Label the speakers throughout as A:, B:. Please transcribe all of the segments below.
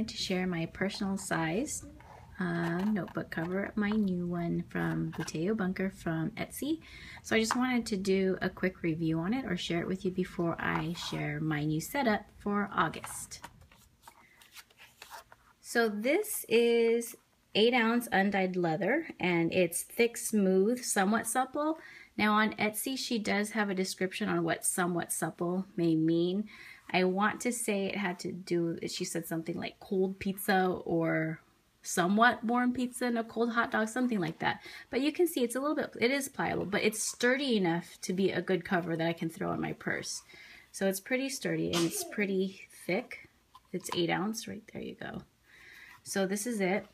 A: wanted to share my personal size notebook cover, my new one from Buteo Bunker from Etsy. So I just wanted to do a quick review on it or share it with you before I share my new setup for August. So this is 8-ounce undyed leather, and it's thick, smooth, somewhat supple. Now on Etsy, she does have a description on what somewhat supple may mean. I want to say it had to do, she said something like cold pizza or somewhat warm pizza and a cold hot dog, something like that. But you can see it's a little bit, it is pliable, but it's sturdy enough to be a good cover that I can throw in my purse. So it's pretty sturdy and it's pretty thick. It's 8 ounce, right there you go. So this is it.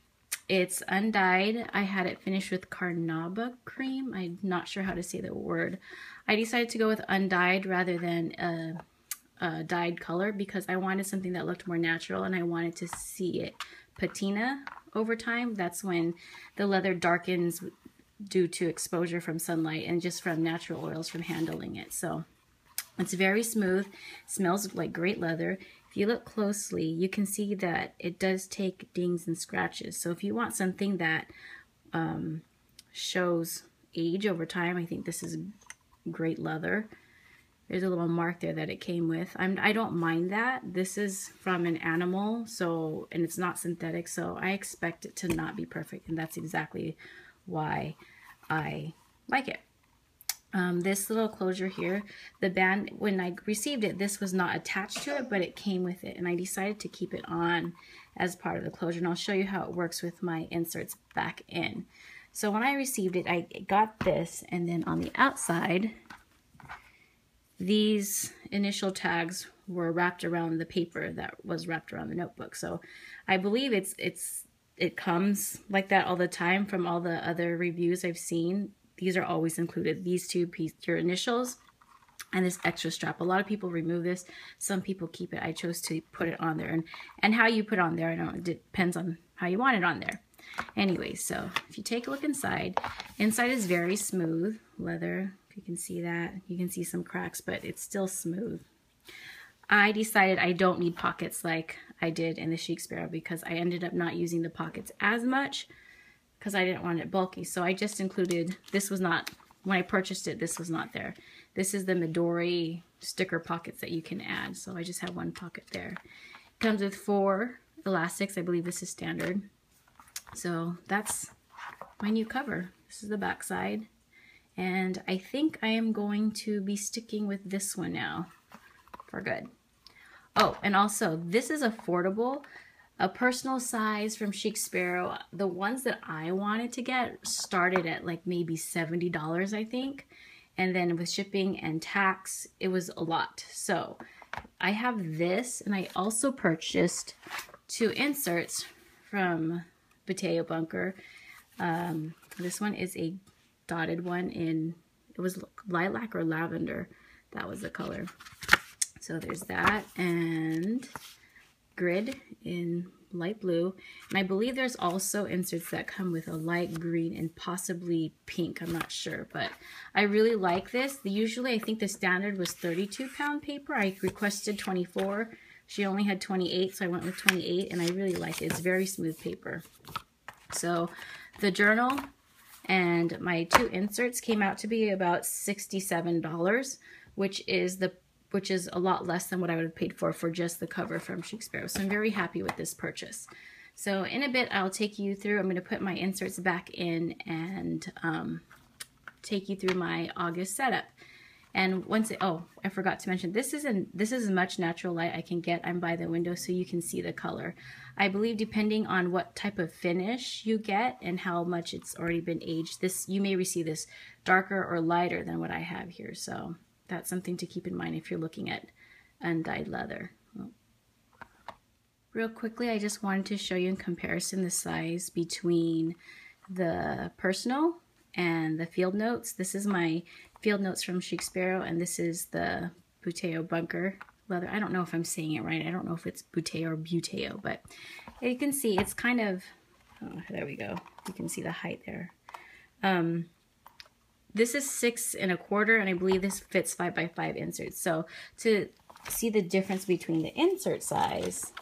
A: It's undyed. I had it finished with carnauba cream. I'm not sure how to say the word. I decided to go with undyed rather than a dyed color because I wanted something that looked more natural and I wanted to see it patina over time. That's when the leather darkens due to exposure from sunlight and just from natural oils from handling it. So it's very smooth, smells like great leather. If you look closely, you can see that it does take dings and scratches. So if you want something that shows age over time, I think this is great leather. There's a little mark there that it came with. I don't mind that. This is from an animal, so, and it's not synthetic, so I expect it to not be perfect, and that's exactly why I like it. This little closure here, the band, when I received it, this was not attached to it, but it came with it, and I decided to keep it on as part of the closure, and I'll show you how it works with my inserts back in. So when I received it, I got this, and then on the outside, these initial tags were wrapped around the paper that was wrapped around the notebook. So I believe it comes like that all the time from all the other reviews I've seen. These are always included. These two pieces, your initials and this extra strap. A lot of people remove this. Some people keep it. I chose to put it on there. And how you put it on there, I don't know, it depends on how you want it on there. Anyway, so if you take a look inside is very smooth leather. If you can see that, you can see some cracks, but it's still smooth. I decided I don't need pockets like I did in the Chic Sparrow because I ended up not using the pockets as much because I didn't want it bulky. So I just included, this was not, when I purchased it, this was not there. This is the Midori sticker pockets that you can add. So I just have one pocket there. It comes with 4 elastics. I believe this is standard. So that's my new cover. This is the back side. And I think I am going to be sticking with this one now for good. Oh, and also this is affordable. A personal size from Chic Sparrow. The ones that I wanted to get started at like maybe $70, I think. And then with shipping and tax, it was a lot. So I have this, and I also purchased 2 inserts from Buteo Bunker. This one is a dotted one in, it was lilac or lavender, that was the color. So there's that, and grid in light blue, and I believe there's also inserts that come with a light green and possibly pink. I'm not sure, but I really like this. Usually I think the standard was 32-pound paper. I requested 24. She only had 28, so I went with 28, and I really like it. It's very smooth paper. So the journal and my 2 inserts came out to be about $67, which is a lot less than what I would have paid for just the cover from Chic Sparrow. So I'm very happy with this purchase. So in a bit, I'll take you through, I'm going to put my inserts back in and take you through my August setup. And once it, oh, I forgot to mention, this is as much natural light I can get. I'm by the window so you can see the color. I believe depending on what type of finish you get and how much it's already been aged, you may receive this darker or lighter than what I have here. So that's something to keep in mind if you're looking at undyed leather. Well, real quickly, I just wanted to show you in comparison the size between the personal and the field notes. This is my field notes from Chic Sparrow, and this is the Buteo Bunker leather. I don't know if I'm saying it right. I don't know if it's Buteo or Buteo, but you can see it's kind of, oh, there we go. You can see the height there. This is 6 1/4, and I believe this fits 5x5 inserts. So to see the difference between the insert size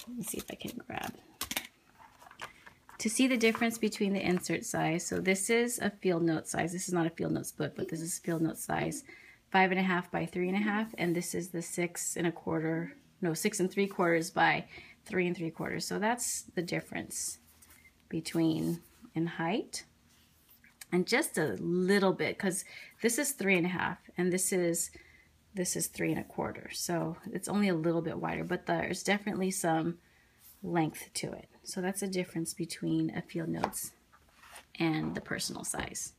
A: Let me see if I can grab. To see the difference between the insert size, so this is a field note size. This is not a field notes book, but this is field note size, 5.5 by 3.5, and this is the 6 3/4 by 3 3/4. So that's the difference between in height, and just a little bit, because this is 3.5 and this is 3 1/4. So it's only a little bit wider, but there's definitely some length to it. So that's a difference between a field notes and the personal size.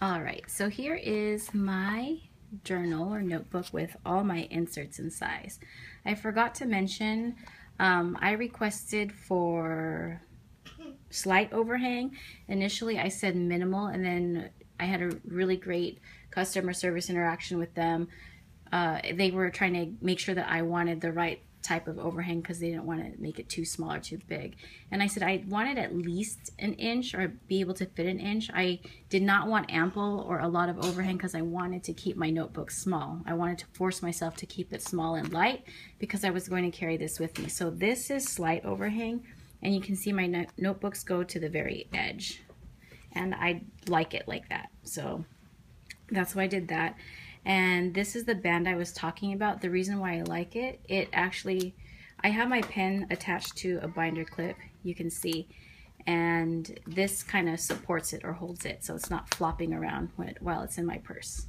A: All right, so here is my journal or notebook with all my inserts in size. I forgot to mention, I requested for slight overhang. Initially I said minimal, and then I had a really great customer service interaction with them. They were trying to make sure that I wanted the right type of overhang because they didn't want to make it too small or too big. And I said I wanted at least an inch or be able to fit an inch. I did not want ample or a lot of overhang because I wanted to keep my notebook small. I wanted to force myself to keep it small and light because I was going to carry this with me. So this is slight overhang, and you can see my notebooks go to the very edge. And I like it like that. So that's why I did that. And this is the band I was talking about. The reason why I like it, I have my pen attached to a binder clip, you can see, and this kind of supports it or holds it so it's not flopping around while it's in my purse.